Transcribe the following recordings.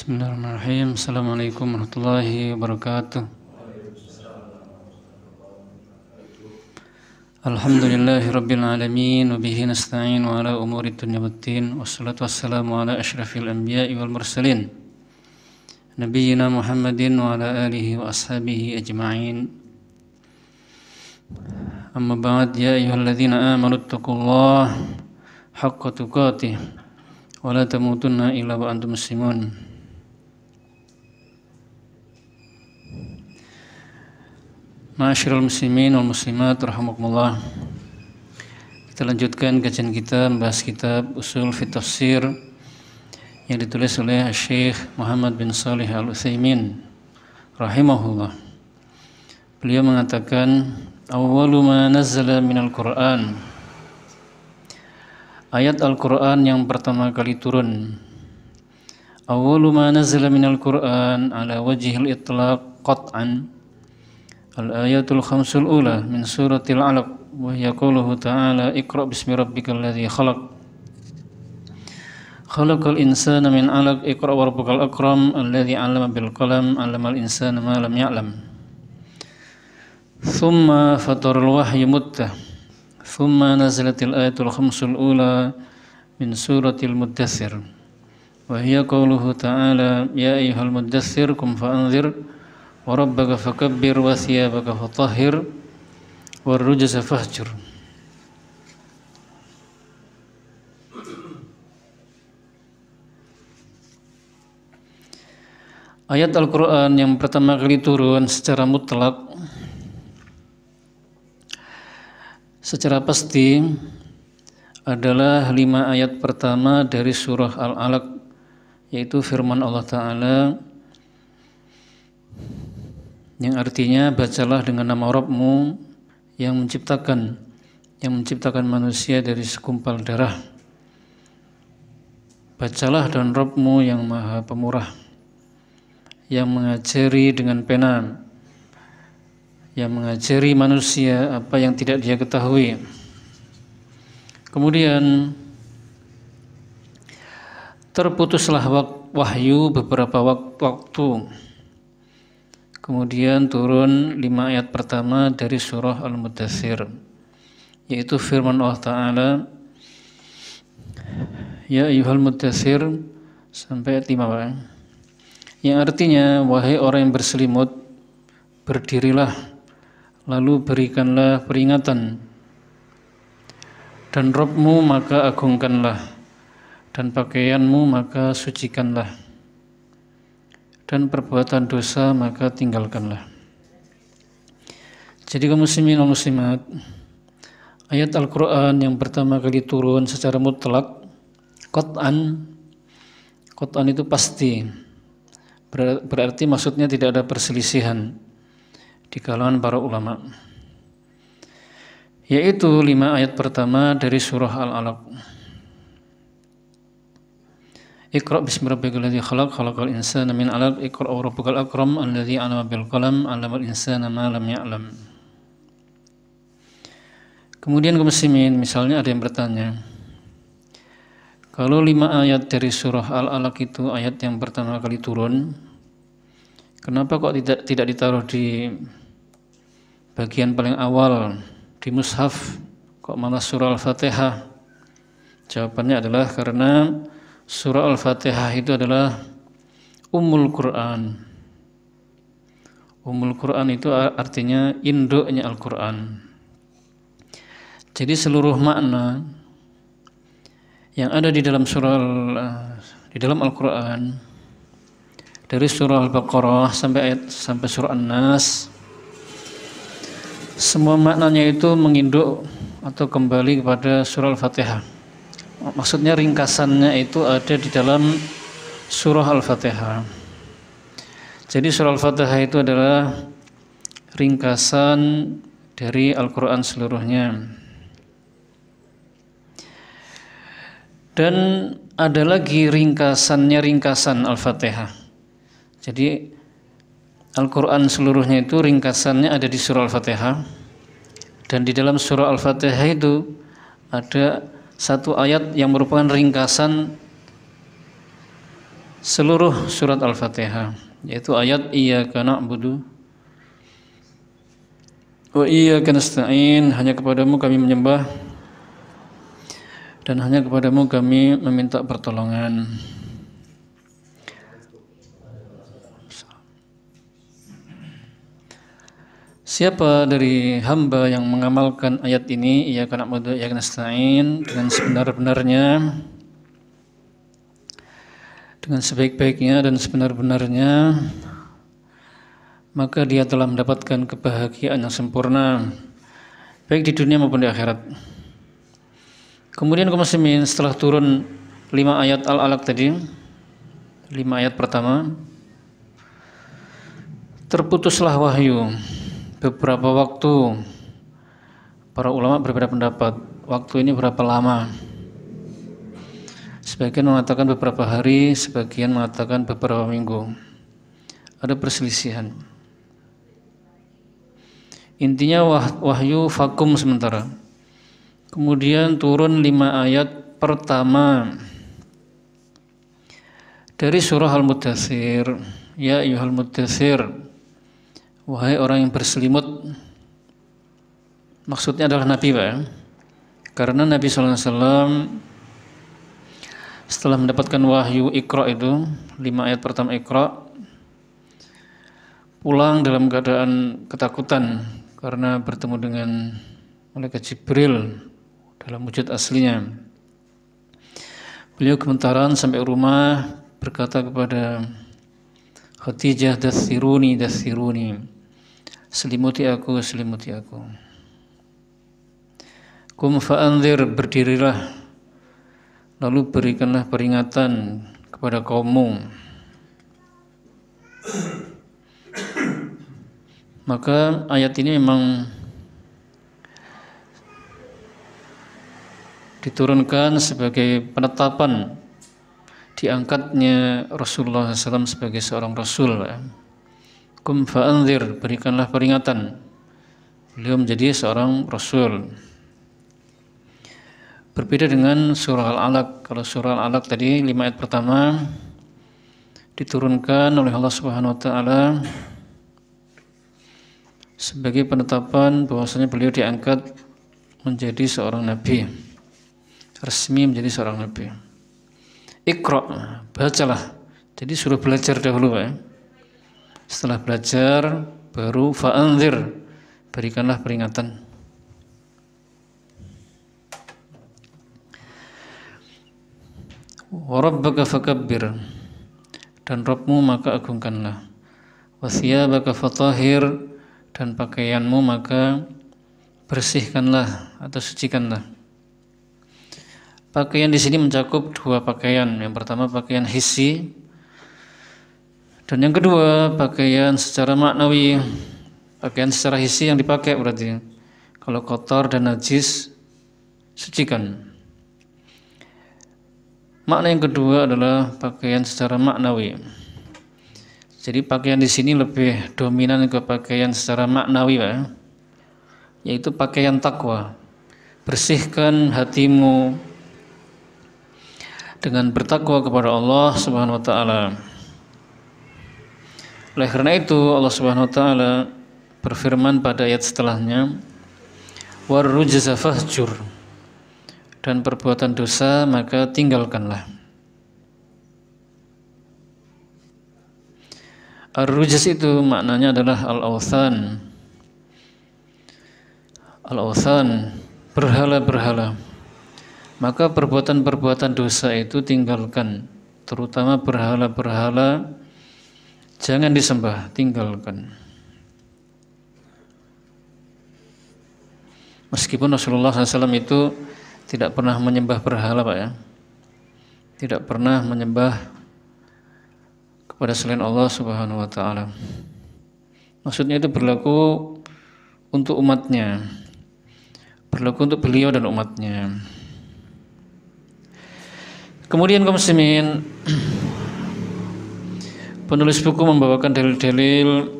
Bismillahirrahmanirrahim. Assalamualaikum warahmatullahi wabarakatuh. Alhamdulillahi rabbil alamin wa bihi nasta'in wa ala umuri dunya waddin wassalatu wassalamu ala asyrafil anbiya'i wal mursalin nabiyyina Muhammadin wa ala alihi wa ashabihi ajma'in. Amma ba'd, ya ayyuhalladzina amanu taqullaha haqqa tuqatih wa la tamutunna illa wa antum muslimun. Ma'asyiral muslimin wal muslimat rahimakumullah. Kita lanjutkan kajian kita membahas kitab Ushul fi Tafsir yang ditulis oleh Syekh Muhammad bin Shalih Al-Utsaimin rahimahullah. Beliau mengatakan, awwalu ma nazzala minal Qur'an. Ayat Al-Qur'an yang pertama kali turun. Awwalu ma nazzala minal Qur'an ala wajhil itlaq qat'an. Al-ayatul khamsul ula min suratil alaq wa hiya qawluhu ta'ala iqra bismi rabbikal ladzi khalaq khalaqal insana min alaq iqra wa rabbukal akram alladzi 'allama bil qalam 'allamal insana ma lam ya'lam thumma fatarul wahyu muttah thumma nazalatil ayatul khamsul ula min suratil muddaththir wa hiya qawluhu ta'ala ya ayyuhal muddaththir qum fa'anzir wa rabbaka fakabbir wa thiyabaka fatahhir war rujza fahjur. Ayat Al-Quran yang pertama kali turun secara mutlak, secara pasti adalah 5 ayat pertama dari surah Al-Alaq, yaitu firman Allah Ta'ala yang artinya bacalah dengan nama Rabbmu yang menciptakan manusia dari segumpal darah. Bacalah dan Rabbmu yang maha pemurah, yang mengajari dengan pena, yang mengajari manusia apa yang tidak dia ketahui. Kemudian terputuslah wahyu beberapa waktu. Kemudian turun 5 ayat pertama dari surah Al-Muddaththir, yaitu firman Allah Ta'ala ya ayyuhal muddaththir sampai 5, yang artinya wahai orang yang berselimut, berdirilah lalu berikanlah peringatan, dan Rabbmu maka agungkanlah, dan pakaianmu maka sucikanlah, dan perbuatan dosa maka tinggalkanlah. Jadi kaum muslimin dan muslimat, ayat Al-Quran yang pertama kali turun secara mutlak, qat'an itu pasti, berarti maksudnya tidak ada perselisihan di kalangan para ulama, yaitu 5 ayat pertama dari surah Al-Alaq. Iqra bismi rabbikal ladzi khalaq khalaqal insana min 'alaq iqra wa rabbukal akram alladzi 'allama bil qalam 'allamal insana ma lam ya'lam. Kemudian kaum muslimin, misalnya ada yang bertanya, kalau 5 ayat dari surah Al-Alaq itu ayat yang pertama kali turun, kenapa kok tidak ditaruh di bagian paling awal di mushaf, kok malah surah Al-Fatihah? Jawabannya adalah karena surah Al-Fatihah itu adalah Ummul Quran. Ummul Quran itu artinya induknya Al-Quran. Jadi seluruh makna yang ada di dalam Al-Quran, dari surah Al-Baqarah sampai surah An-Nas, semua maknanya itu menginduk atau kembali kepada surah Al-Fatihah. Maksudnya ringkasannya itu ada di dalam surah Al-Fatihah. Jadi surah Al-Fatihah itu adalah ringkasan dari Al-Quran seluruhnya. Dan ada lagi ringkasan Al-Fatihah. Jadi Al-Quran seluruhnya itu ringkasannya ada di surah Al-Fatihah. Dan di dalam surah Al-Fatihah itu ada satu ayat yang merupakan ringkasan seluruh surat Al-Fatihah, yaitu ayat iyyaka na'budu wa iyyaka nasta'in, hanya kepadamu kami menyembah dan hanya kepadamu kami meminta pertolongan. Siapa dari hamba yang mengamalkan ayat ini, iyyaka na'budu wa iyyaka nasta'in, dengan sebenar-benarnya, dengan sebaik-baiknya dan sebenar-benarnya, maka dia telah mendapatkan kebahagiaan yang sempurna, baik di dunia maupun di akhirat. Kemudian kaum muslimin, setelah turun 5 ayat Al-Alaq tadi, 5 ayat pertama, terputuslah wahyu. Beberapa waktu, para ulama berbeda pendapat. Waktu ini berapa lama? Sebagian mengatakan beberapa hari, sebagian mengatakan beberapa minggu. Ada perselisihan. Intinya wahyu vakum sementara. Kemudian turun 5 ayat pertama dari surah Al-Muddatsir. Ya ayyuhal muddatsir, wahai orang yang berselimut. Maksudnya adalah Nabi, Pak. Karena Nabi SAW setelah mendapatkan wahyu Iqra itu, 5 ayat pertama Iqra, pulang dalam keadaan ketakutan karena bertemu dengan malaikat Jibril dalam wujud aslinya. Beliau gemetaran sampai rumah, berkata kepada Khadijah, dathiruni, selimuti aku, selimuti aku. Kum fa'anzir, berdirilah, lalu berikanlah peringatan kepada kaummu. Maka ayat ini memang diturunkan sebagai penetapan diangkatnya Rasulullah SAW sebagai seorang Rasul. Kum fa'anzir, berikanlah peringatan. Beliau menjadi seorang Rasul. Berbeda dengan surah Al-Alaq. Kalau surah Al-Alaq tadi 5 ayat pertama diturunkan oleh Allah Subhanahu wa taala sebagai penetapan bahwasanya beliau diangkat menjadi seorang nabi, resmi menjadi seorang nabi. Iqra, bacalah. Jadi suruh belajar dahulu, Pak. Setelah belajar baru fa'anzir, berikanlah peringatan. Wa rabbaka fakabbir, dan Rabbmu maka agungkanlah. Wa thiyabaka fatahhir, dan pakaianmu maka bersihkanlah atau sucikanlah. Pakaian di sini mencakup 2 pakaian. Yang pertama pakaian hissi, dan yang kedua pakaian secara maknawi. Pakaian secara hissi yang dipakai berarti kalau kotor dan najis, sucikan. Makna yang kedua adalah pakaian secara maknawi. Jadi pakaian di sini lebih dominan ke pakaian secara maknawi, Pak, yaitu pakaian takwa. Bersihkan hatimu dengan bertakwa kepada Allah Subhanahu wa taala. Oleh karena itu Allah Subhanahu wa taala berfirman pada ayat setelahnya, warrujza fahjur, dan perbuatan dosa maka tinggalkanlah. Ar-rujz itu maknanya adalah al-awthan. Al-awthan, berhala-berhala. Maka perbuatan-perbuatan dosa itu tinggalkan, terutama berhala-berhala jangan disembah, tinggalkan. Meskipun Rasulullah SAW itu tidak pernah menyembah berhala, Pak, ya. Tidak pernah menyembah kepada selain Allah Subhanahu wa taala. Maksudnya itu berlaku untuk umatnya, berlaku untuk beliau dan umatnya. Kemudian kaum muslimin, penulis buku membawakan dalil-dalil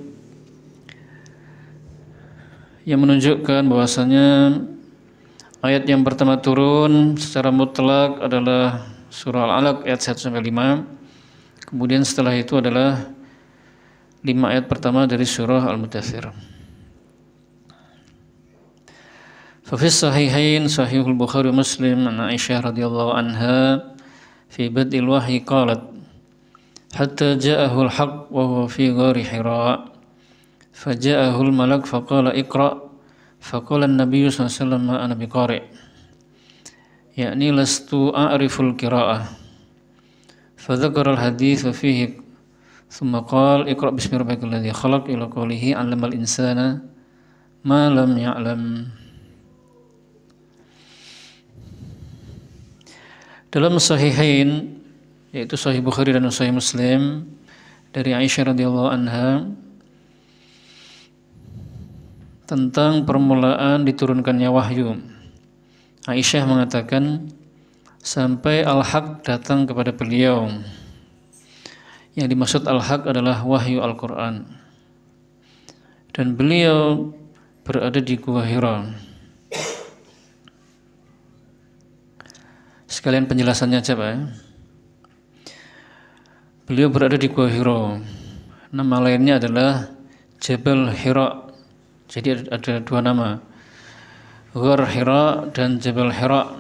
yang menunjukkan bahwasanya ayat yang pertama turun secara mutlak adalah surah Al-Alaq ayat 1-5. Kemudian setelah itu adalah 5 ayat pertama dari surah Al-Mudaththir. Fafis sahihain sahihul Bukhari Muslim an Aisyah radhiyallahu anha fi bad'il wahyi qalat hatta ja'ahu al-haqq wa huwa fi ghari Hira faja'ahu al-malak faqala iqra faqala an-nabiy sallallahu alaihi wasallam ma ana biqari' yakni lastu a'riful qira'ah fadzakara al-hadits fihi thumma qala iqra bismi rabbikal ladzi khalaq ila qawlihi 'allamal insana ma lam ya'lam. Dalam sahihain, yaitu Sahih Bukhari dan Sahih Muslim, dari Aisyah radhiyallahu anha tentang permulaan diturunkannya wahyu. Aisyah mengatakan sampai al-haq datang kepada beliau. Yang dimaksud al-haq adalah wahyu Al-Quran. Dan beliau berada di Gua Hira. Sekalian penjelasannya aja Pak. Beliau berada di Gua Hira. Nama lainnya adalah Jabal Hira. Jadi ada 2 nama, Ghar Hira dan Jabal Hira.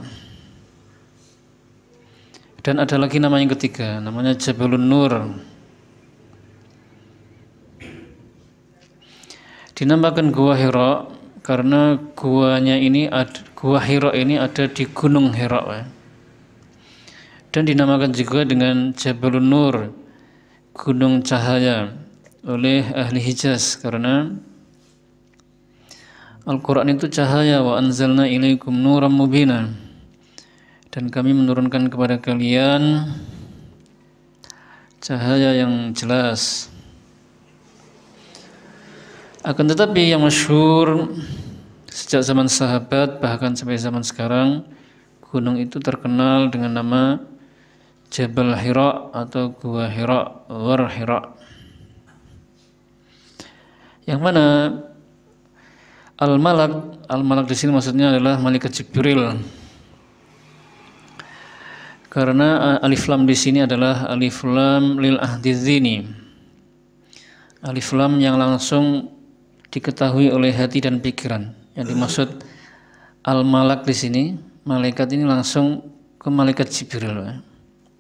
Dan ada lagi nama yang ketiga, namanya Jabalun Nur. Dinamakan Gua Hira karena Gua Hira ini ada di Gunung Hira. Dan dinamakan juga dengan Jabalun Nur, Gunung Cahaya, oleh ahli Hijaz karena Al-Quran itu cahaya, wa anzalna ilaikum nuram mubina, dan kami menurunkan kepada kalian cahaya yang jelas. Akan tetapi yang masyhur sejak zaman sahabat bahkan sampai zaman sekarang, gunung itu terkenal dengan nama Jabal Hira atau Gua Hira, Ghar Hira. Yang mana Al-Malak di sini maksudnya adalah malaikat Jibril. Karena alif lam di sini adalah alif lam lil ahdidzini. Alif lam yang langsung diketahui oleh hati dan pikiran. Yang dimaksud Al-Malak di sini, malaikat ini langsung ke malaikat Jibril,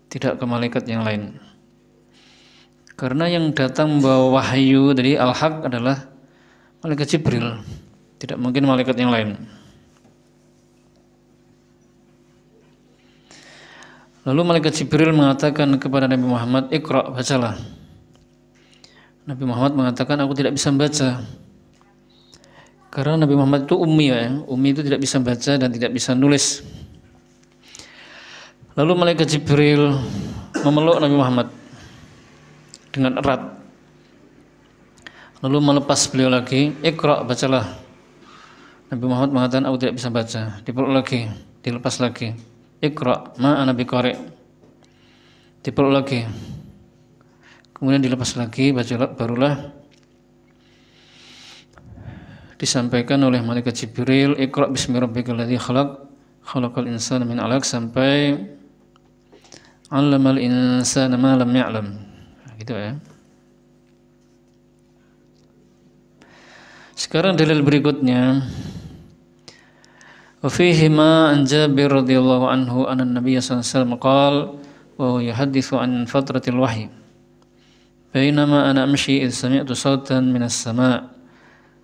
tidak ke malaikat yang lain. Karena yang datang membawa wahyu dari Al-Haq adalah malaikat Jibril, tidak mungkin malaikat yang lain. Lalu malaikat Jibril mengatakan kepada Nabi Muhammad, Iqra, bacalah. Nabi Muhammad mengatakan, aku tidak bisa membaca. Karena Nabi Muhammad itu ummi, ummi itu tidak bisa baca dan tidak bisa nulis. Lalu malaikat Jibril memeluk Nabi Muhammad dengan erat. Lalu melepas beliau lagi, Iqra, bacalah. Nabi Muhammad mengatakan, aku tidak bisa baca. Dipeluk lagi, dilepas lagi. Iqra, ma ana biqari. Dipeluk lagi. Kemudian dilepas lagi, barulah disampaikan oleh malaikat Jibril, Iqra bismi rabbikal ladzi khalaq, khalaqal insana min 'alaq, sampai 'allamal insana ma lam ya'lam. Gitu ya. Sekarang dalil berikutnya. Wa fihi ma an Jabir radhiyallahu anhu anna an-nabiy sallallahu alaihi wasallam qala wa huwa yuhaddithu an fatratil wahyi. Bainama ana amshi idh sami'tu sawtan minas sama'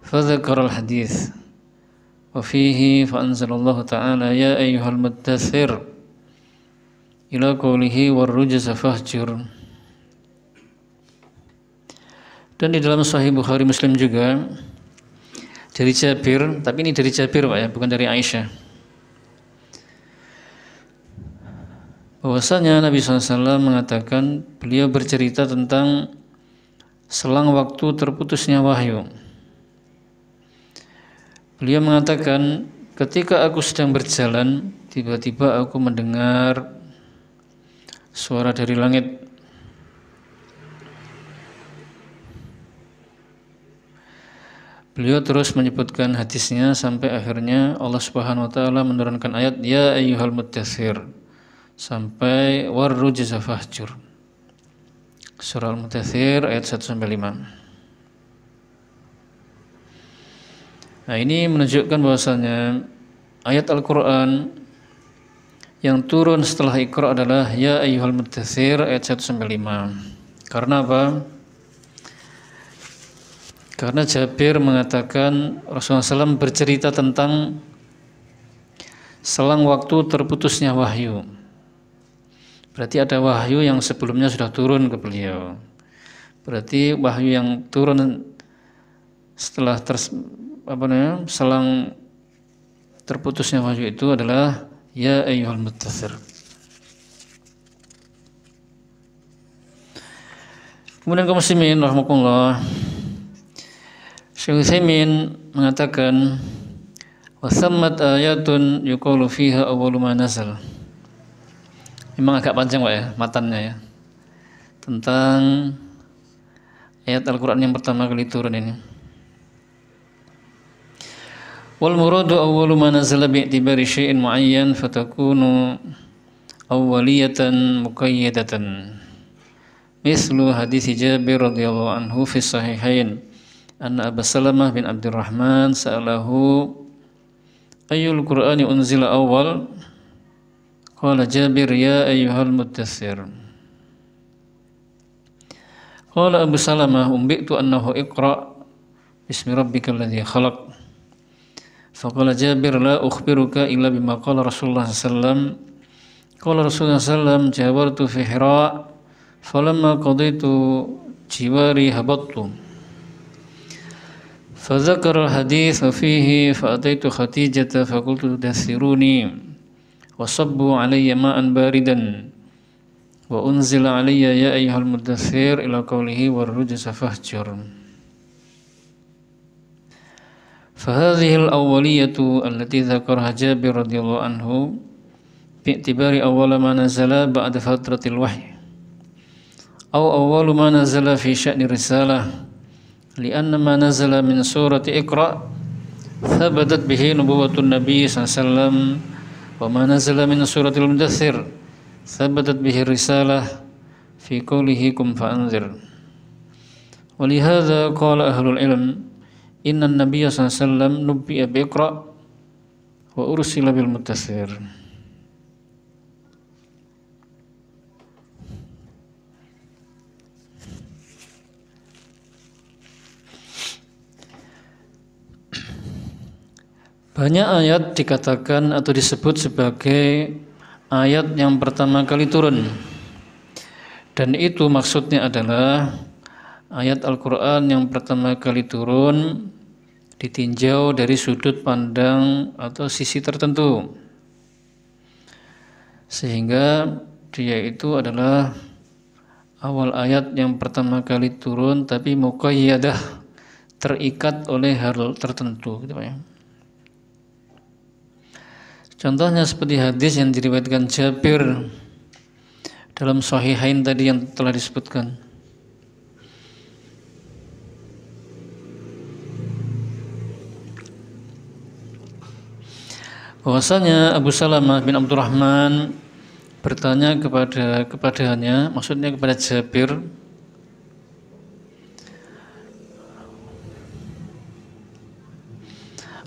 fadzakara al-hadits. Wa fihi fa anzalallahu ta'ala ya ayyuhal muddaththir ila qawlihi warrujza fahjur. Dan di dalam Sahih Bukhari Muslim juga dari Jabir, tapi ini dari Jabir Pak ya, bukan dari Aisyah, bahwasanya Nabi SAW mengatakan, beliau bercerita tentang selang waktu terputusnya wahyu. Beliau mengatakan, ketika aku sedang berjalan, tiba-tiba aku mendengar suara dari langit. Beliau terus menyebutkan hadisnya sampai akhirnya Allah Subhanahu wa taala menurunkan ayat ya ayyuhal muddaththir sampai warrujza fahjur. Surah Al-Mudaththir ayat 1 sampai 5. Nah, ini menunjukkan bahwasanya ayat Al-Qur'an yang turun setelah Iqra adalah ya ayyuhal mudaththir ayat 1 sampai 5. Karena apa? Karena Jabir mengatakan Rasulullah SAW bercerita tentang selang waktu terputusnya wahyu. Berarti ada wahyu yang sebelumnya sudah turun ke beliau. Berarti wahyu yang turun setelah selang terputusnya wahyu itu adalah ya ayyuhal mudaththir. Kemudian kaum muslimin rahimakumullah, Syekh Utsaimin mengatakan wa thammat ayatun yuqalu fiha awwalu ma nazal. Memang agak panjang Pak ya matannya ya. Tentang ayat Al-Qur'an yang pertama kali turun ini. Wal muradu awwalu ma nazala bi'tibari syai'in muayyan fatakunu awwaliyatan muqayyadatan. Mislu hadis Jabir radhiyallahu anhu fi sahihain anna Abu Salamah bin Abdurrahman sa'alahu ayyul Qur'ani unzila awwal qala Jabir ya ayyuhal mudaththir. Qala Abu Salamah umbitu annahu iqra bismi rabbikal ladzi khalaq. Faqala Jabir la ukhbiruka illa bima qala Rasulullah sallallahu qala Rasulullah sallallahu jawartu fi Hira falamma qadaitu jiwari habattu fadzakara al-hadits fihi fa'ataitu Khadijah faqultu dathiruni wa sabbu alayya ma'an baridan wa unzila alayya ya ayyuhal mudaththir ila qawlihi warrujza fahjur. فهذه الأولية التي ذكرها جابر رضي الله عنه باعتبار أول ما نزل بعد فترة الوحي أو أول ما نزل في شأن الرسالة لأن ما نزل من سورة اقرأ ثبتت به نبوة النبي صلى الله عليه وسلم وما نزل من سورة المدثر ثبتت به الرسالة في قوله قم فأنذر. ولهذا قال أهل العلم Inna Nabiya sallallahu nubbi'a biqra wa ursila bil mudaththir. Banyak ayat dikatakan atau disebut sebagai ayat yang pertama kali turun. Dan itu maksudnya adalah ayat Al-Quran yang pertama kali turun ditinjau dari sudut pandang atau sisi tertentu, sehingga dia itu adalah awal ayat yang pertama kali turun tapi muqayyadah, terikat oleh hal tertentu gitu Pak ya. Contohnya seperti hadis yang diriwayatkan Jabir dalam Sahihain tadi yang telah disebutkan. Bahwasanya Abu Salamah bin Abdurrahman bertanya kepadanya, maksudnya kepada Jabir,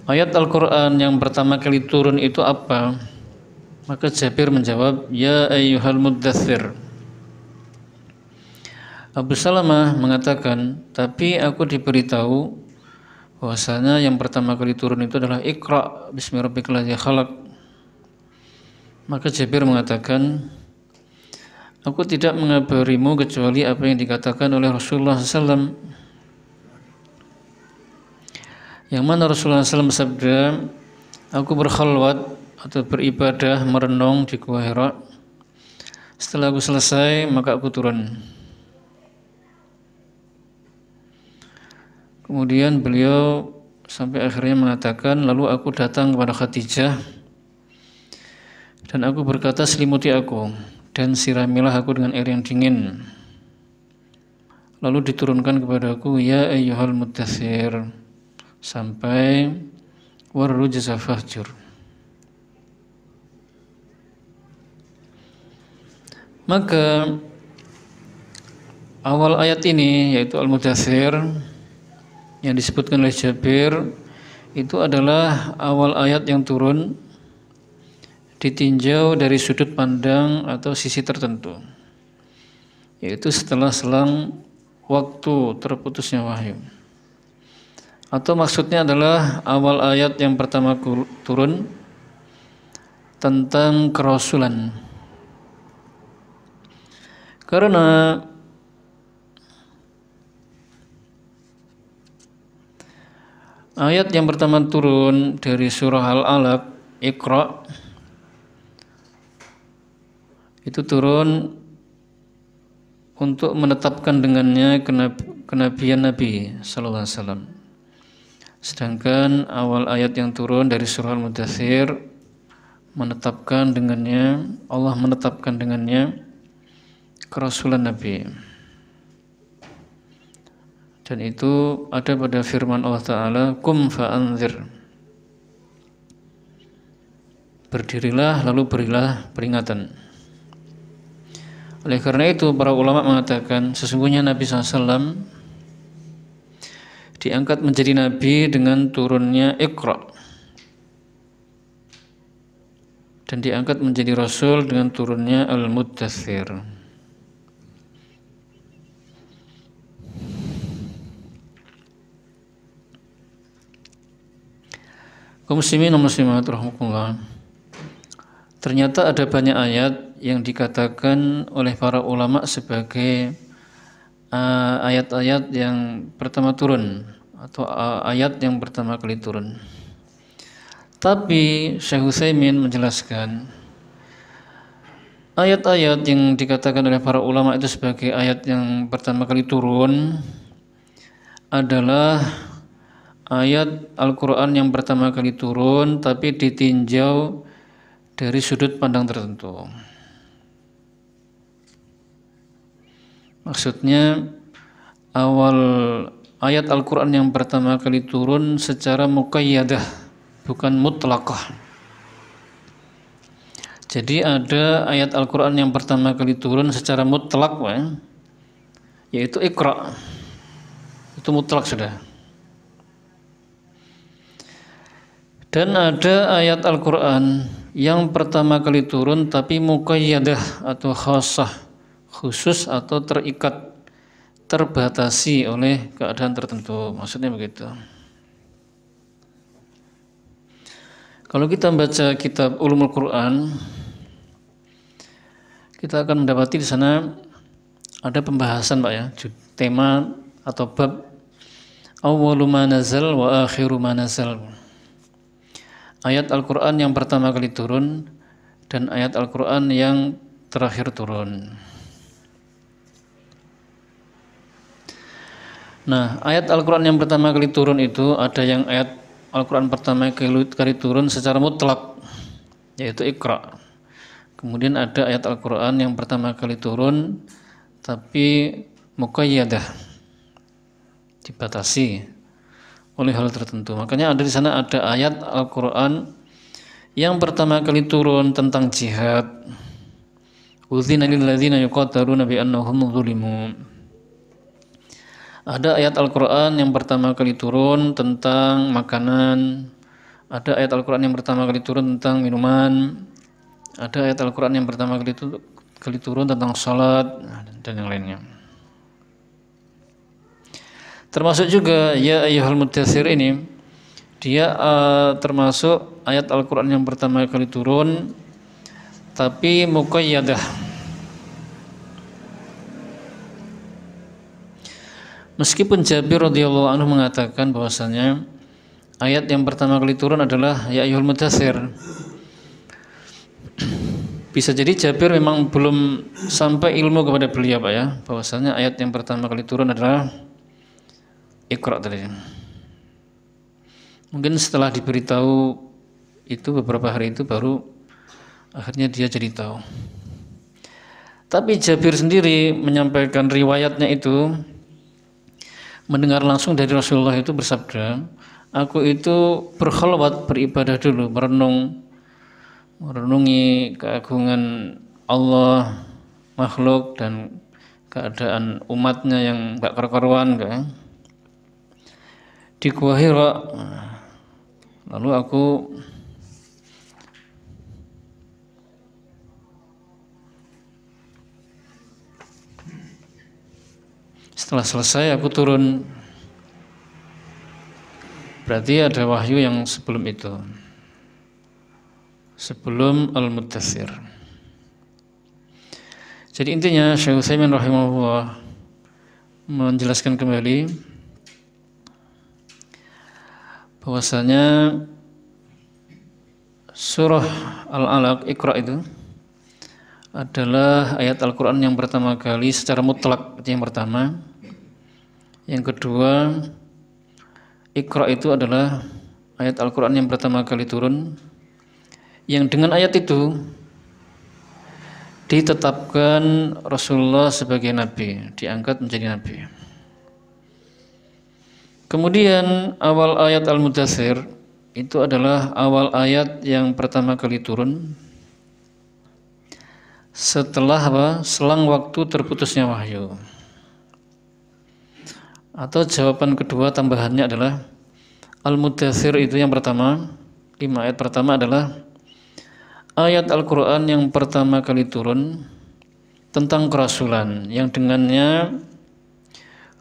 ayat Al-Quran yang pertama kali turun itu apa? Maka Jabir menjawab, ya ayyuhal mudaththir. Abu Salamah mengatakan, tapi aku diberitahu bahwasanya yang pertama kali turun itu adalah Iqra bismi rabbikal ladzi khalaq. Maka Jabir mengatakan, aku tidak mengabarimu kecuali apa yang dikatakan oleh Rasulullah SAW, yang mana Rasulullah SAW bersabda, aku berkhalwat atau beribadah merenung di Gua Hira, setelah aku selesai maka aku turun. Kemudian beliau sampai akhirnya mengatakan, lalu aku datang kepada Khadijah dan aku berkata, selimuti aku dan siramilah aku dengan air yang dingin. Lalu diturunkan kepadaku, ya ayyuhal mudaththir, sampai warrujza fahjur. Maka Awal ayat ini yaitu Al-Mudaththir yang disebutkan oleh Jabir itu adalah awal ayat yang turun ditinjau dari sudut pandang atau sisi tertentu, yaitu setelah selang waktu terputusnya wahyu. Atau maksudnya adalah awal ayat yang pertama turun tentang kerasulan. Karena ayat yang pertama turun dari surah Al-Alaq, Iqra, itu turun untuk menetapkan dengannya kenabian Nabi sallallahu alaihi wasallam. Sedangkan awal ayat yang turun dari surah Al-Mudaththir menetapkan dengannya, Allah menetapkan dengannya kerasulan Nabi. Dan itu ada pada firman Allah Ta'ala, Qum fa'anzir. Berdirilah lalu berilah peringatan. Oleh karena itu para ulama mengatakan sesungguhnya Nabi SAW diangkat menjadi Nabi dengan turunnya Iqra, dan diangkat menjadi Rasul dengan turunnya Al-Mudaththir. Kaum muslimin dan muslimat rahimakumullah. Ternyata ada banyak ayat yang dikatakan oleh para ulama sebagai ayat-ayat yang pertama turun atau ayat yang pertama kali turun. Tapi Syekh Utsaimin menjelaskan ayat-ayat yang dikatakan oleh para ulama itu sebagai ayat yang pertama kali turun adalah ayat Al-Quran yang pertama kali turun tapi ditinjau dari sudut pandang tertentu. Maksudnya awal ayat Al-Quran yang pertama kali turun secara muqayyadah, bukan mutlaqah. Jadi ada ayat Al-Quran yang pertama kali turun secara mutlak, yaitu Iqra. Itu mutlak sudah. Dan ada ayat Al-Quran yang pertama kali turun tapi muqayyadah atau khassah, khusus atau terikat, terbatasi oleh keadaan tertentu. Maksudnya begitu. Kalau kita baca kitab Ulumul Quran, kita akan mendapati di sana ada pembahasan, Pak, ya, tema atau bab awwalu ma nazal wa akhiru ma nazal. Ayat Al-Quran yang pertama kali turun dan ayat Al-Quran yang terakhir turun. Nah, ayat Al-Quran yang pertama kali turun itu ada yang ayat Al-Quran pertama kali turun secara mutlak, yaitu Iqra. Kemudian ada ayat Al-Quran yang pertama kali turun tapi muqayyadah, dibatasi oleh hal tertentu. Makanya ada di sana ada ayat Al-Quran yang pertama kali turun tentang jihad. Udzina lil ladzina yuqataluna bi annahum zulimu. Ada ayat Al-Quran yang pertama kali turun tentang makanan. Ada ayat Al-Quran yang pertama kali turun tentang minuman. Ada ayat Al-Quran yang pertama kali turun tentang salat dan yang lainnya. Termasuk juga ya ayyuhal mudaththir ini, dia termasuk ayat Al-Quran yang pertama kali turun tapi muqayyadah. Meskipun Jabir radhiyallahu anhu mengatakan bahwasanya ayat yang pertama kali turun adalah ya ayyuhal mudaththir. Bisa jadi Jabir memang belum sampai ilmu kepada beliau, Pak, ya, bahwasanya ayat yang pertama kali turun adalah Iqra tadi. Mungkin setelah diberitahu itu beberapa hari itu baru akhirnya dia jadi tahu. Tapi Jabir sendiri menyampaikan riwayatnya itu mendengar langsung dari Rasulullah itu bersabda, aku itu berkhalwat beribadah dulu, merenungi keagungan Allah, makhluk dan keadaan umatnya yang gak karu-karuan kan, di Gua Hira. Lalu aku setelah selesai aku turun. Berarti ada wahyu yang sebelum itu, sebelum Al-Muddatsir. Jadi intinya Syekh Utsaimin rahimahullah menjelaskan kembali bahwasanya surah Al-Alaq, Iqra itu adalah ayat Al-Quran yang pertama kali secara mutlak, itu yang pertama. Yang kedua, Iqra itu adalah ayat Al-Quran yang pertama kali turun, yang dengan ayat itu ditetapkan Rasulullah sebagai nabi, diangkat menjadi nabi. Kemudian awal ayat Al-Muddatsir itu adalah awal ayat yang pertama kali turun setelah selang waktu terputusnya wahyu. Atau jawaban kedua tambahannya adalah Al-Muddatsir itu yang pertama, 5 ayat pertama adalah ayat Al-Quran yang pertama kali turun tentang kerasulan, yang dengannya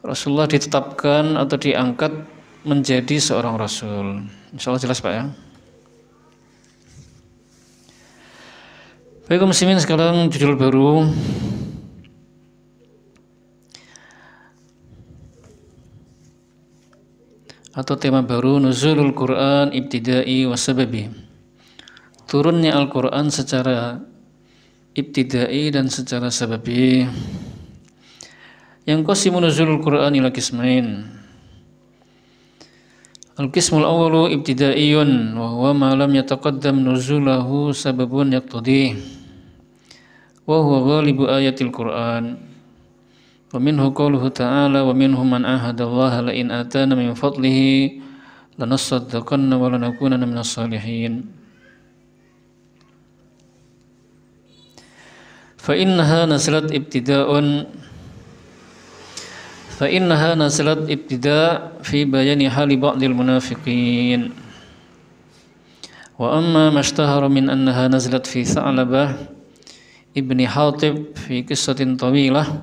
Rasulullah ditetapkan atau diangkat menjadi seorang Rasul. Insya Allah jelas Pak ya. Baik muslimin, sekarang judul baru atau tema baru, Nuzulul Quran Ibtidai wa Sababi. Turunnya Al-Quran secara ibtidai dan secara sababi. Yang qasimu nuzulul Quran ila qismain. Al-qismul awwalu ibtidaiyun wa huwa ma lam yataqaddam nuzulahu sababun yaqtadi wa huwa ghalibu ayatil Quran. Wa minhu qawluhu ta'ala wa minhum man ahada Allah la in atana min fadlihi lanasaddaqanna wa lanakunanna minas salihin. Fa innaha nazalat ibtida' fi bayani hali ba'dil munafiqin. Wa amma mashtahara min annaha nazalat fi Tha'labah ibni Hatib fi qissatin tawilah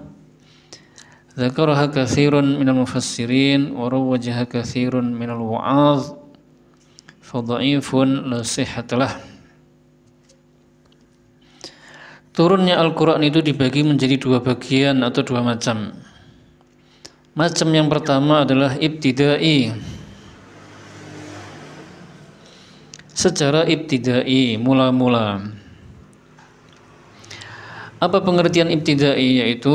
dzakaraha katsirun minal mufassirin wa rawwajaha katsirun minal wa'adh fa dha'ifun la sihhata lah. Turunnya Al-Quran itu dibagi menjadi 2 bagian atau 2 macam. Macam yang pertama adalah ibtidai, secara ibtidai, mula-mula. Apa pengertian ibtidai? Yaitu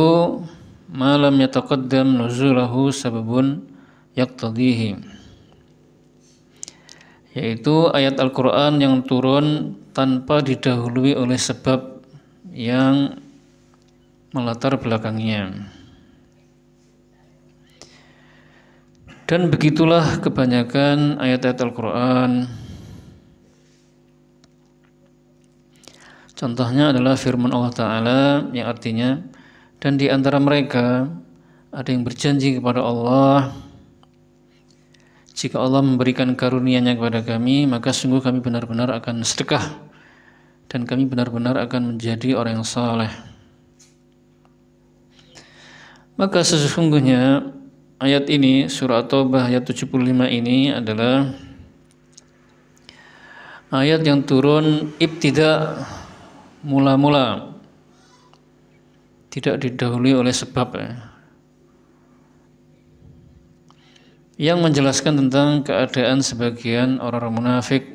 malam yataqaddam nuzulahu sababun yaqtadihi, yaitu ayat Al-Quran yang turun tanpa didahului oleh sebab yang melatar belakangnya. Dan begitulah kebanyakan ayat-ayat Al-Quran. Contohnya adalah firman Allah Ta'ala yang artinya, dan di antara mereka ada yang berjanji kepada Allah, jika Allah memberikan karunia-Nya kepada kami, maka sungguh kami benar-benar akan sedekah dan kami benar-benar akan menjadi orang yang saleh. Maka sesungguhnya ayat ini, surah At-Taubah ayat 75 ini adalah ayat yang turun ibtida', mula-mula, tidak didahului oleh sebab yang menjelaskan tentang keadaan sebagian orang-orang munafik.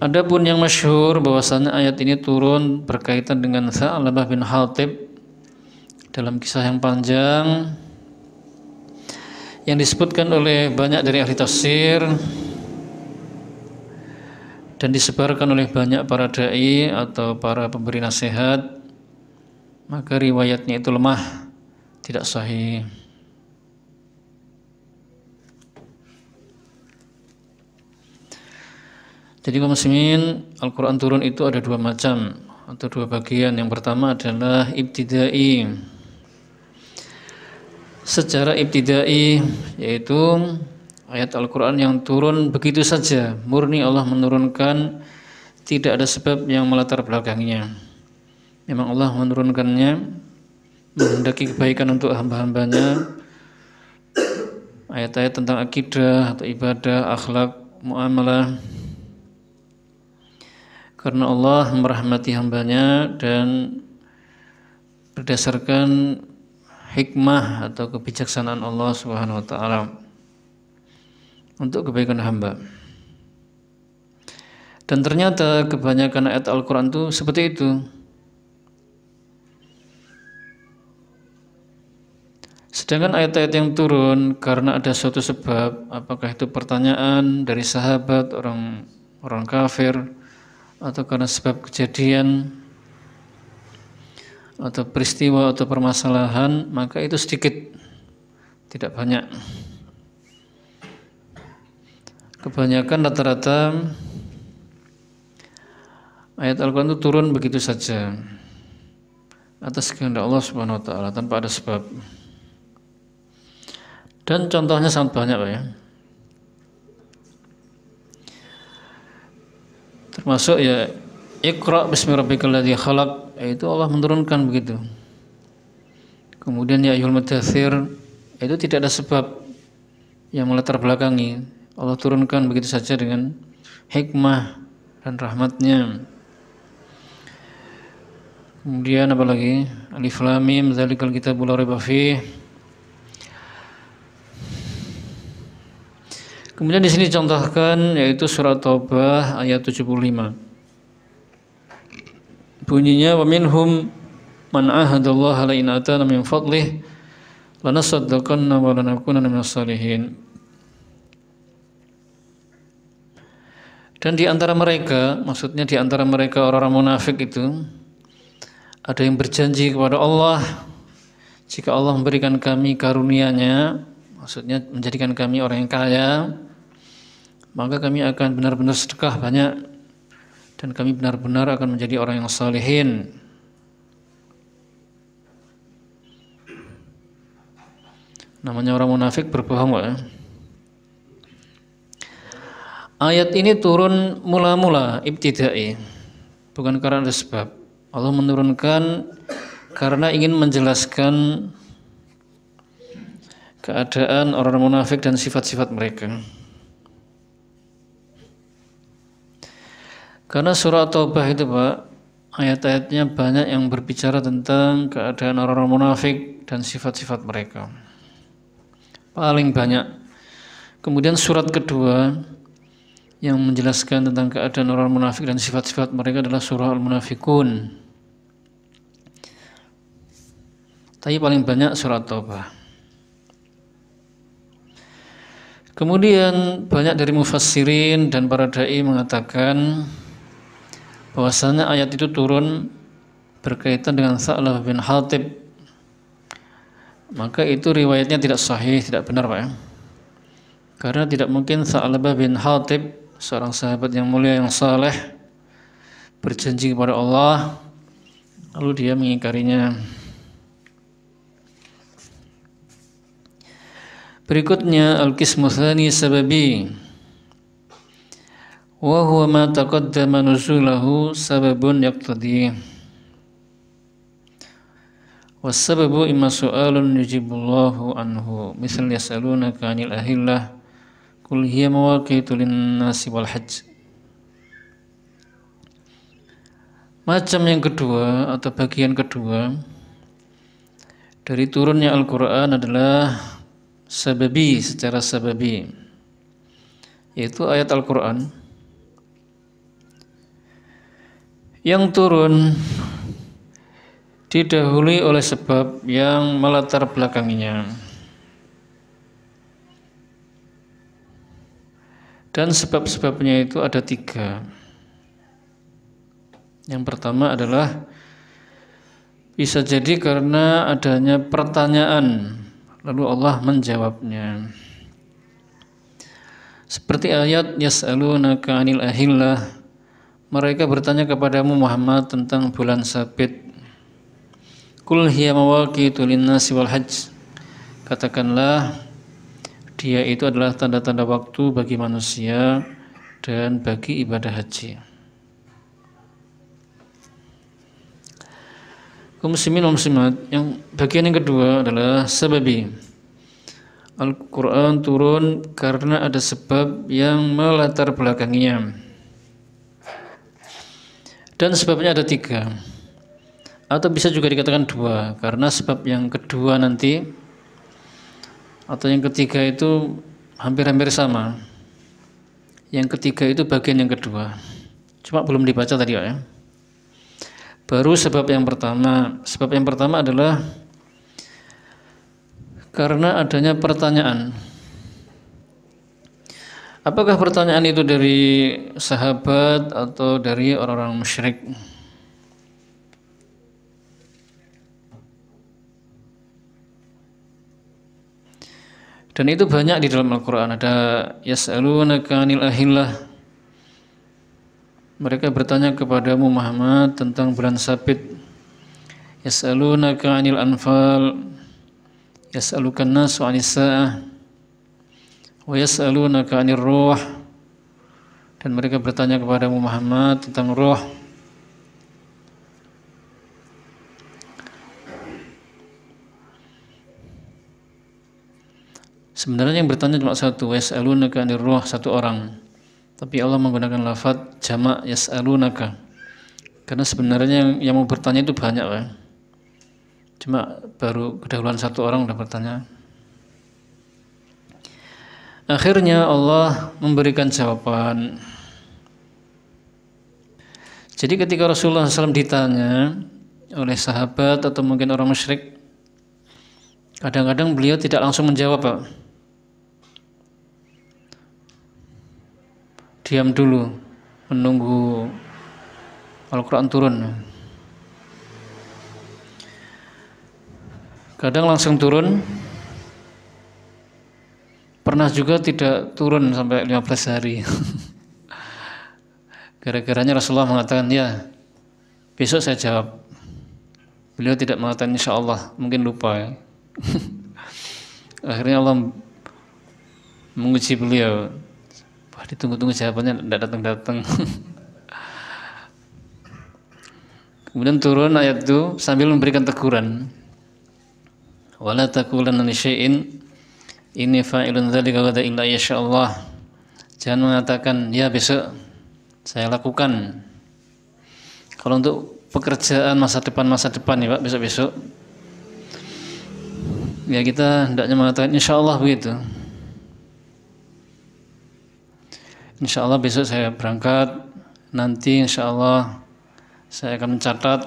Adapun yang masyhur bahwasanya ayat ini turun berkaitan dengan Tha'labah bin Hatib dalam kisah yang panjang yang disebutkan oleh banyak dari ahli tafsir dan disebarkan oleh banyak para dai atau para pemberi nasihat, maka riwayatnya itu lemah, tidak sahih. Jadi kaum muslimin, Al-Quran turun itu ada 2 macam. atau dua bagian. Yang pertama adalah ibtidai. Secara ibtidai, yaitu ayat Al-Quran yang turun begitu saja, murni Allah menurunkan, tidak ada sebab yang melatar belakangnya. Memang Allah menurunkannya menghendaki kebaikan untuk hamba-hambanya. Ayat-ayat tentang akidah atau ibadah, akhlak, muamalah, karena Allah merahmati hambanya dan berdasarkan hikmah atau kebijaksanaan Allah Subhanahu wa taala untuk kebaikan hamba. Dan ternyata kebanyakan ayat Al-Quran itu seperti itu. Sedangkan ayat-ayat yang turun karena ada suatu sebab, apakah itu pertanyaan dari sahabat, orang kafir, atau karena sebab kejadian atau peristiwa atau permasalahan, maka itu sedikit, tidak banyak. Kebanyakan rata-rata ayat Al-Quran itu turun begitu saja atas kehendak Allah Subhanahu wa taala tanpa ada sebab. Dan contohnya sangat banyak, Pak, ya. Termasuk ya Iqra bismi rabbikal ladzi khalaq, itu Allah menurunkan begitu. Kemudian ya ayyuhal mudaththir, itu tidak ada sebab yang melatar belakangi. Allah turunkan begitu saja dengan hikmah dan rahmatnya. Kemudian apa lagi? Alif lam mim dzalikal kitabul la raiba fiih. Kemudian di sini contohkan yaitu surat Taubah ayat 75. Bunyinya wa minhum man ahadallaha la in atana min fadlih lanasaddaqanna wa lanakunanna minas shalihin. Dan di antara mereka, maksudnya di antara mereka orang-orang munafik itu, ada yang berjanji kepada Allah, jika Allah memberikan kami karunia-Nya, maksudnya menjadikan kami orang yang kaya, maka kami akan benar-benar sedekah banyak dan kami benar-benar akan menjadi orang yang salihin. Namanya orang munafik berbohong, Pak. Ayat ini turun mula-mula ibtidai, bukan karena ada sebab. Allah menurunkan karena ingin menjelaskan keadaan orang munafik dan sifat-sifat mereka. Karena surah Taubah itu, Pak, ayat-ayatnya banyak yang berbicara tentang keadaan orang-orang munafik dan sifat-sifat mereka. Paling banyak. Kemudian surat kedua yang menjelaskan tentang keadaan orang munafik dan sifat-sifat mereka adalah surah Al-Munafikun. Tapi paling banyak surat Taubah. Kemudian banyak dari mufassirin dan para dai mengatakan bahwasanya ayat itu turun berkaitan dengan Tha'labah bin Hatib. Maka itu riwayatnya tidak sahih, tidak benar, Pak, ya. Karena tidak mungkin Tha'labah bin Hatib, seorang sahabat yang mulia yang saleh, berjanji kepada Allah lalu dia mengingkarinya. Berikutnya al-qismu tsani sababi, wa huwa ma taqaddama nuzulahu sababun yaqtadi. Was-sababu imma su'alun yujibullahu anhu, misal yas'alunaka 'anil ahillah qul hiya mawaqitu lin-nasi wal hajj. Macam yang kedua atau bagian kedua dari turunnya Al-Qur'an adalah sababi, secara sababi, yaitu ayat Al-Qur'an yang turun didahului oleh sebab yang melatar belakanginya. Dan sebab-sebabnya itu ada 3. Yang pertama adalah bisa jadi karena adanya pertanyaan lalu Allah menjawabnya. Seperti ayat yas'alunaka 'anil ahillah mereka bertanya kepadamu Muhammad tentang bulan Sabit. Qul hiya mawaqitu linnasi wal hajj. Katakanlah, dia itu adalah tanda-tanda waktu bagi manusia dan bagi ibadah haji. Kaum muslimin wal muslimat, yang bagian yang kedua adalah sababi. Al-Quran turun karena ada sebab yang melatar belakanginya. Dan sebabnya ada 3, atau bisa juga dikatakan 2, karena sebab yang kedua nanti atau yang ketiga itu hampir-hampir sama. Yang ketiga itu bagian yang kedua, cuma belum dibaca tadi ya. Baru sebab yang pertama. Sebab yang pertama adalah karena adanya pertanyaan. Apakah pertanyaan itu dari sahabat atau dari orang-orang musyrik? Dan itu banyak di dalam Al-Quran. Ada yas'alunaka 'anil ahillah. Mereka bertanya kepadamu Muhammad tentang bulan Sabit. Yas'alunaka 'anil anfal. Yas'alukan nasu 'anis sa'ah. Wa yas'alunaka 'anir ruh. Dan mereka bertanya kepadamu Muhammad tentang ruh. Sebenarnya yang bertanya cuma satu, yas'alunaka 'anir ruh, satu orang. Tapi Allah menggunakan lafaz jamak yas'alunaka. Karena sebenarnya yang mau bertanya itu banyak ya. Cuma baru kedahuluan satu orang udah bertanya. Akhirnya Allah memberikan jawaban. Jadi ketika Rasulullah SAW ditanya oleh sahabat atau mungkin orang musyrik, kadang-kadang beliau tidak langsung menjawab, Pak. Diam dulu, menunggu Al-Quran turun. Kadang langsung turun. Pernah juga tidak turun sampai 15 hari. Gara-garanya Rasulullah mengatakan, ya besok saya jawab. Beliau tidak mengatakan insya Allah, mungkin lupa ya. Akhirnya Allah menguji beliau. Wah, ditunggu-tunggu jawabannya tidak datang-datang. Kemudian turun ayat itu sambil memberikan teguran. Wala taqulanna li syai'in inni fa'ilun dzalika ghadan illa insyaallah. Jangan mengatakan ya besok saya lakukan. Kalau untuk pekerjaan masa depan ya Pak, besok-besok. Ya kita hendaknya mengatakan insyaallah begitu. Insyaallah besok saya berangkat, nanti insyaallah saya akan mencatat.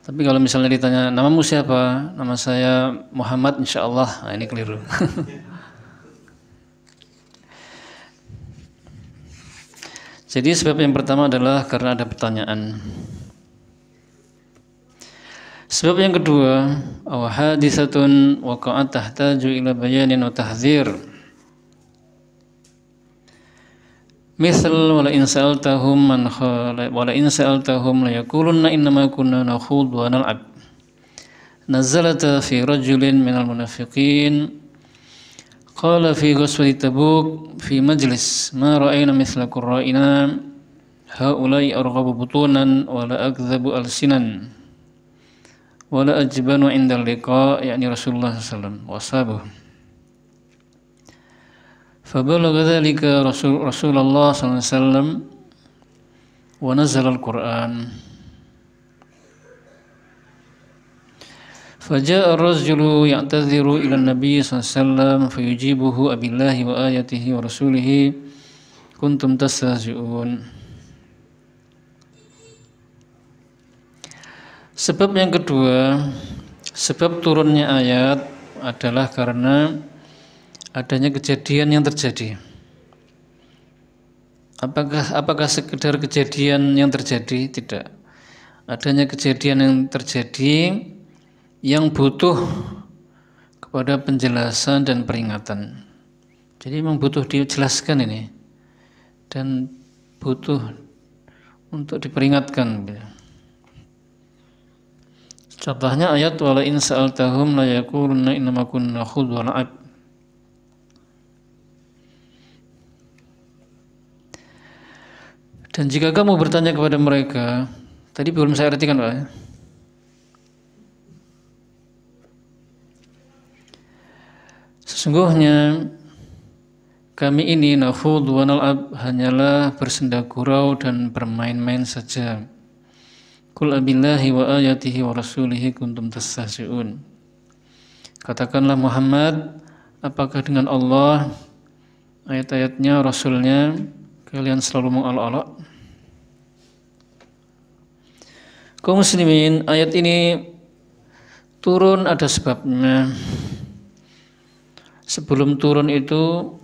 Tapi kalau misalnya ditanya, namamu siapa? Nama saya Muhammad, insyaallah. Nah, ini keliru. Jadi sebab yang pertama adalah karena ada pertanyaan. Sebab yang kedua, aw haditsatun waqa'at tahtaju ila bayanin wa tahdzir. Misal wala in sa'altahum man khala wala in sa'altahum la yaquluna innama kunna nakhud wa nal'ab. Nazalata fi rajulin minal munafiqin qala fi ghazwati Tabuk fi majlis ma ra'ayna mithla qurra'ina haula'i arghabu butunan wa la akdhabu alsinan wa la ajbanu 'inda liqa' yakni Rasulullah sallallahu alaihi wasallam wa ashabuhu. Fabalagha dzalika Rasulullah sallallahu alaihi wasallam wa nazala al-Qur'an. Faja'a ar-rajulu ya'tadhiru ila an-nabiy sallallahu alaihi wasallam fayujibuhu abillahi wa ayatihi wa rasulihi kuntum tastahzi'un. Sebab yang kedua, sebab turunnya ayat adalah karena adanya kejadian yang terjadi. Apakah sekedar kejadian yang terjadi? Tidak. Adanya kejadian yang terjadi yang butuh kepada penjelasan dan peringatan. Jadi memang butuh dijelaskan ini. dan butuh untuk diperingatkan. Contohnya ayat wala in sa'altahum la yaquluna innama kunna khudh wa la'ab. Dan jika kamu bertanya kepada mereka, tadi belum saya artikan, Pak. Sesungguhnya kami ini nakhudh wa nal'ab hanyalah bersenda gurau dan bermain-main saja. Qul abillahi wa ayatihi wa rasulihi kuntum tastahzi'un. Katakanlah Muhammad, apakah dengan Allah, ayat-ayatnya, Rasulnya kalian selalu mengolok-olok? Kaum muslimin, ayat ini turun ada sebabnya. Sebelum turun itu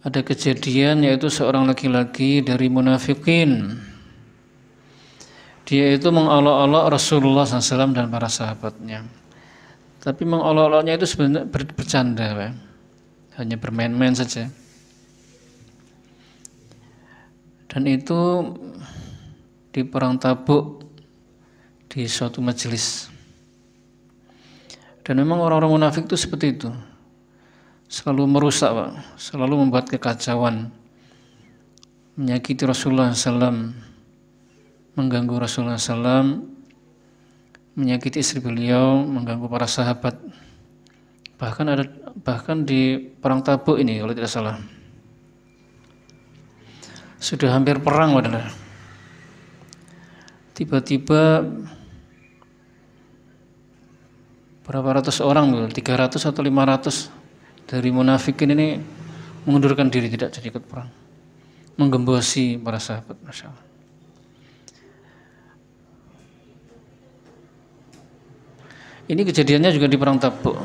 ada kejadian, yaitu seorang laki-laki dari munafikin. Dia itu mengolok-olok Rasulullah SAW dan para sahabatnya. Tapi mengolok-oloknya itu sebenarnya bercanda, Pak. Hanya bermain-main saja. Dan itu di perang Tabuk, di suatu majelis. Dan memang orang-orang munafik itu seperti itu, selalu merusak, Pak, selalu membuat kekacauan, menyakiti Rasulullah SAW, mengganggu Rasulullah SAW, menyakiti istri beliau, mengganggu para sahabat. Bahkan di perang Tabuk ini, kalau tidak salah, sudah hampir perang, padahal tiba-tiba berapa ratus orang, 300 atau 500 dari munafikin ini mengundurkan diri, tidak jadi ikut perang, menggembosi para sahabat. Masya Allah. Ini kejadiannya juga di perang Tabuk,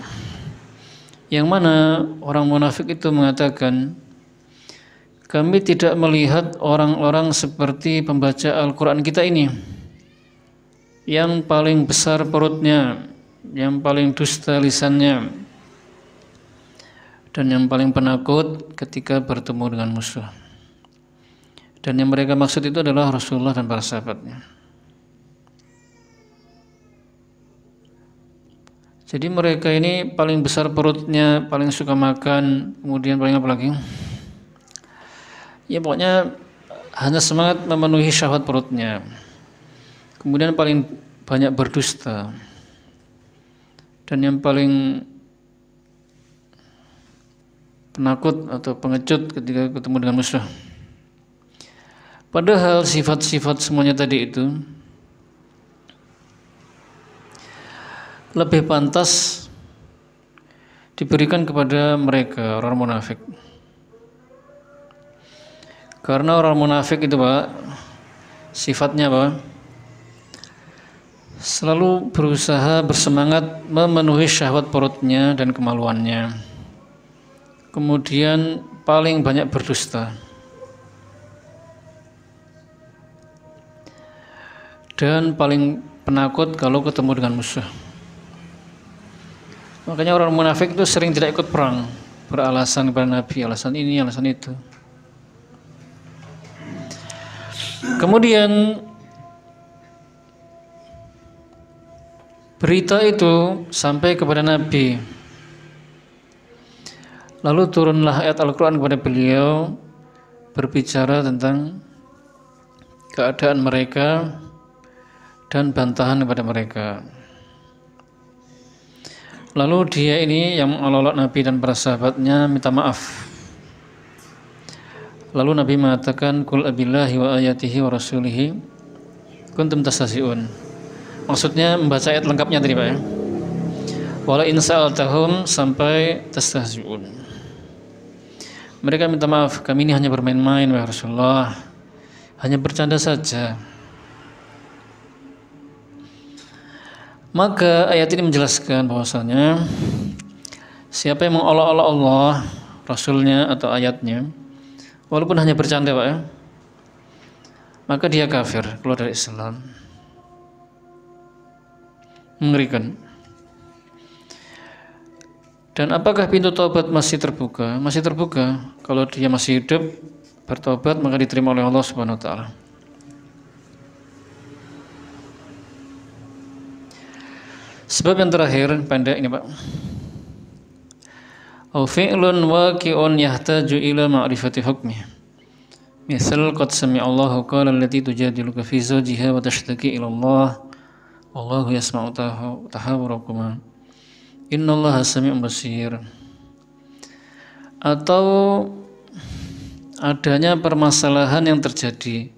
yang mana orang munafik itu mengatakan, kami tidak melihat orang-orang seperti pembaca Al-Quran kita ini, yang paling besar perutnya, yang paling dusta lisannya, dan yang paling penakut ketika bertemu dengan musuh. Dan yang mereka maksud itu adalah Rasulullah dan para sahabatnya. Jadi mereka ini paling besar perutnya, paling suka makan, kemudian paling apa lagi? Ya pokoknya hanya semangat memenuhi syahwat perutnya. Kemudian paling banyak berdusta. Dan yang paling penakut atau pengecut ketika ketemu dengan musuh. Padahal sifat-sifat semuanya tadi itu lebih pantas diberikan kepada mereka, orang munafik. Karena orang munafik itu, Pak, sifatnya apa? Selalu berusaha bersemangat memenuhi syahwat perutnya dan kemaluannya. Kemudian paling banyak berdusta. Dan paling penakut kalau ketemu dengan musuh. Makanya orang munafik itu sering tidak ikut perang, beralasan kepada Nabi, alasan ini, alasan itu. Kemudian berita itu sampai kepada Nabi. Lalu turunlah ayat Al-Quran kepada beliau, berbicara tentang keadaan mereka dan bantahan kepada mereka. Lalu dia ini yang mengolok Nabi dan para sahabatnya minta maaf. Lalu Nabi mengatakan, Qul abillahi wa ayatihi wa rasulihi kuntum tastahzi'un. Maksudnya membaca ayat lengkapnya tadi, Pak, ya. Wala in sa'altahum sampai tastahzi'un. Mereka minta maaf, kami ini hanya bermain-main, wahai Rasulullah, hanya bercanda saja. Maka ayat ini menjelaskan bahwasanya siapa yang mengolok-olok Allah, Rasulnya atau ayatnya, walaupun hanya bercanda, Pak, ya, maka dia kafir, keluar dari Islam. Mengerikan. Dan apakah pintu taubat masih terbuka? Masih terbuka. Kalau dia masih hidup bertobat maka diterima oleh Allah Subhanahu wa taala. Sebab yang terakhir pendek ini Pak. Au fi'lun waqi'un yahtaju ila ma'rifati hukmi. Misal qad sami'a Allahu qala allati tujadiluka fi zawjiha wa tashtaki ila Allah wallahu yasma'u tahawurakuma. Innallaha sami'un basir. Atau adanya permasalahan yang terjadi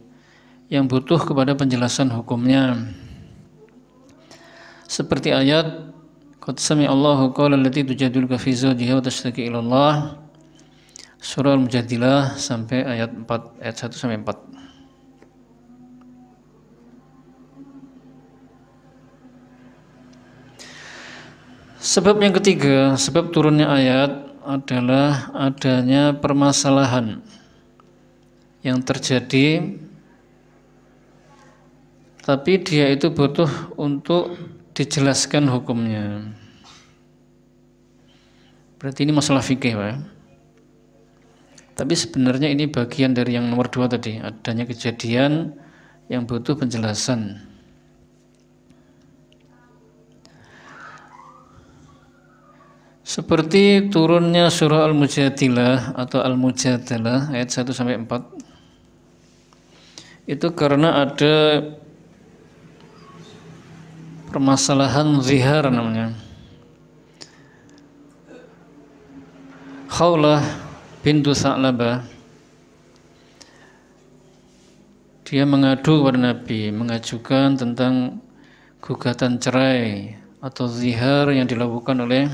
yang butuh kepada penjelasan hukumnya. Seperti ayat qad sami'a Allahu qala allati tujadiluka fi zawjiha wa tashtaki ila Allah, surah Al-Mujadilah sampai ayat 4, ayat 1 sampai 4. Sebab yang ketiga, sebab turunnya ayat adalah adanya permasalahan yang terjadi, tapi dia itu butuh untuk dijelaskan hukumnya. Berarti ini masalah fikih, Pak. Tapi sebenarnya ini bagian dari yang nomor 2 tadi, adanya kejadian yang butuh penjelasan. Seperti turunnya surah Al-Mujadilah atau Al-Mujadalah ayat 1 sampai 4. Itu karena ada permasalahan zihar namanya. Khawlah bintu Sa'labah, dia mengadu kepada Nabi, mengajukan tentang gugatan cerai atau zihar yang dilakukan oleh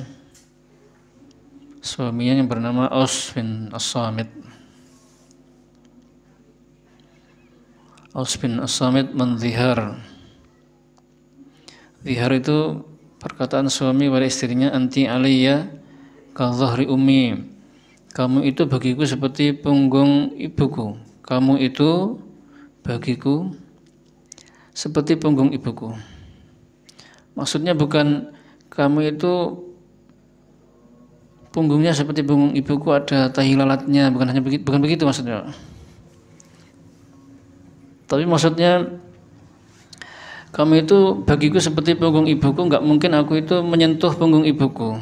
suaminya yang bernama Aus bin As-Samit. Aus bin As-Samit menzihar. Zihar itu perkataan suami pada istrinya, anti alayya ka dhahri ummi. Kamu itu bagiku seperti punggung ibuku. Kamu itu bagiku seperti punggung ibuku. Maksudnya bukan kamu itu punggungnya seperti punggung ibuku, ada tahi lalatnya, bukan hanya begitu, bukan begitu maksudnya. Tapi maksudnya kamu itu bagiku seperti punggung ibuku, enggak mungkin aku itu menyentuh punggung ibuku.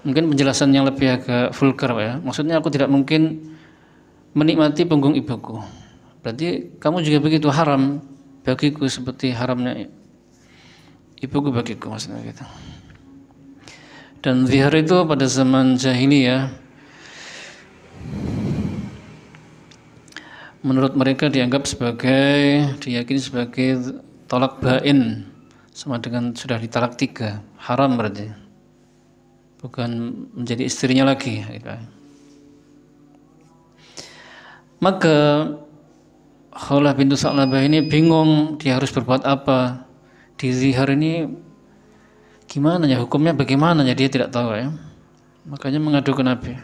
Mungkin penjelasan yang lebih agak vulgar ya. Maksudnya aku tidak mungkin menikmati punggung ibuku. Berarti kamu juga begitu, haram bagiku seperti haramnya ibuku bagiku, maksudnya gitu. Dan zihar itu pada zaman jahiliyah menurut mereka dianggap sebagai, diyakini sebagai talak bain, sama dengan sudah ditalak 3, haram berarti, bukan menjadi istrinya lagi gitu. Maka Khawlah bintu Sa'labah ini bingung dia harus berbuat apa. Di zihar ini gimana ya, hukumnya bagaimana ya, dia tidak tahu ya. Makanya mengadu ke Nabi.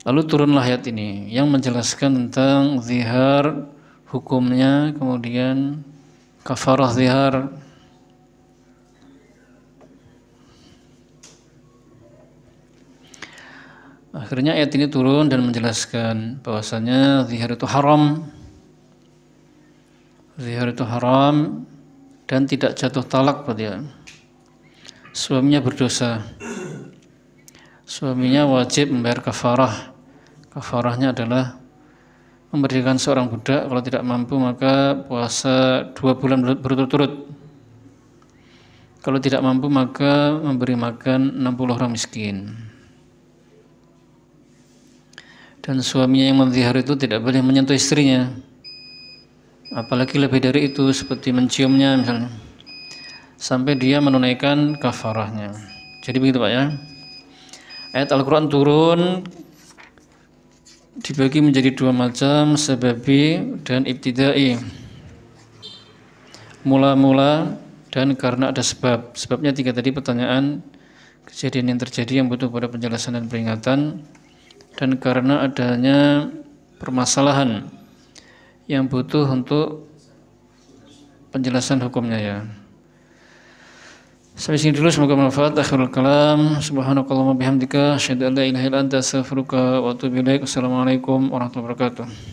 Lalu turunlah ayat ini yang menjelaskan tentang zihar, hukumnya, kemudian kafarah zihar. Akhirnya ayat ini turun dan menjelaskan bahwasanya zihar itu haram. Zihar itu haram dan tidak jatuh talak pada dia. Suaminya berdosa. Suaminya wajib membayar kafarah. Kafarahnya adalah memberikan seorang budak, kalau tidak mampu maka puasa 2 bulan berturut-turut. Kalau tidak mampu maka memberi makan 60 orang miskin. Dan suaminya yang menzihar itu tidak boleh menyentuh istrinya. Apalagi lebih dari itu, seperti menciumnya misalnya, sampai dia menunaikan kafarahnya. Jadi begitu Pak ya. Ayat Al-Quran turun dibagi menjadi 2 macam, sababi dan ibtidai. Mula-mula dan karena ada sebab. Sebabnya 3 tadi, pertanyaan, kejadian yang terjadi yang butuh pada penjelasan dan peringatan, dan karena adanya permasalahan yang butuh untuk penjelasan hukumnya ya. Sampai sini dulu, semoga bermanfaat. Akhirul kalam, subhanakallahumma bihamdika, asyhadu an la ilaha illa anta, astaghfiruka wa atubu ilaik. Wassalamualaikum warahmatullahi wabarakatuh.